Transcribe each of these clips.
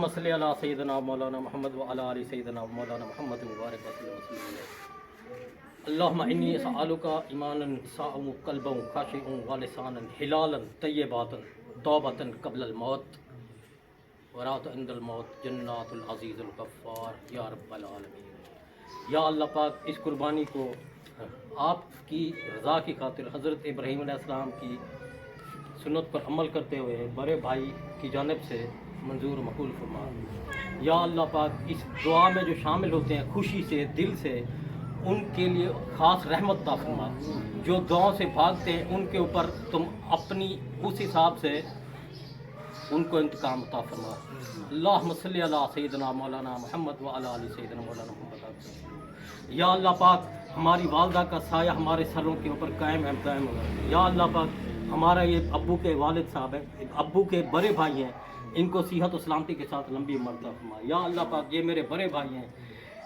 اللهم صل علی سیدنا مولانا محمد وعلی آل سیدنا مولانا محمد مبارک وسلم اللهم انی اسألک ایمانا صاعا قلبا خاشعا ولسانا حلالا طیبا توبة قبل الموت ورات عند الموت جنات العزیز الغفار یا رب العالمین۔ یا اللہ پاک اس قربانی کو آپ کی رضا کی خاطر حضرت ابراہیم علیہ السلام کی سنت پر عمل کرتے ہوئے بڑے بھائی کی جانب سے منظور مقبول فرما۔ یا اللہ پاک اس دعا میں جو شامل ہوتے ہیں خوشی سے دل سے ان کے لیے خاص رحمت عطا فرما۔ جو دعاؤں سے بھاگتے ہیں ان کے اوپر تم اپنی اس حساب سے ان کو انتقام عطا فرما۔ اللہم صلی علی سیدنا مولانا محمد وعلی آل سیدنا مولانا محمد۔ یا اللہ پاک ہماری والدہ کا سایہ ہمارے سروں کے اوپر قائم دائم ہوگا۔ یا اللہ پاک ہمارا یہ ابو کے والد صاحب ہیں، ابو کے بڑے بھائی ہیں، ان کو صحت و سلامتی کے ساتھ لمبی عمر عطا فرما۔ یا اللہ پاک یہ میرے بڑے بھائی ہیں،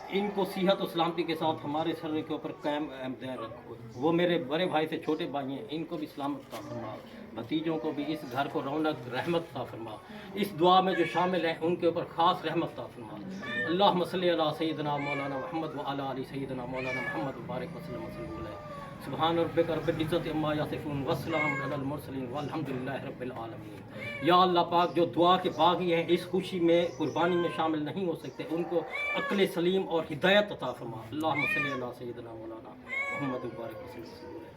ان کو صحت و سلامتی کے ساتھ ہمارے سر کے اوپر قائم دائم رکھو۔ وہ میرے بڑے بھائی سے چھوٹے بھائی ہیں، ان کو بھی سلامت عطا فرما۔ بھتیجوں کو بھی اس گھر کو رونق رحمت عطا فرما۔ اس دعا میں جو شامل ہیں ان کے اوپر خاص رحمت عطا فرما۔ اللہم صلی علی سیدنا مولانا محمد وعلی آل سیدنا مولانا محمد مبارک وسلم علیہ۔ سبحان ربک رب العزت عما یصفون والسلام علی المرسلین والحمد للہ رب العالمین۔ یا اللہ پاک جو دعا کے باغی ہیں اس خوشی میں قربانی میں شامل نہیں ہو سکتے ان کو عقل سلیم اور ہدایت عطا فرما۔ اللہم صلی علی سیدنا مولانا محمد مبارک وسلم۔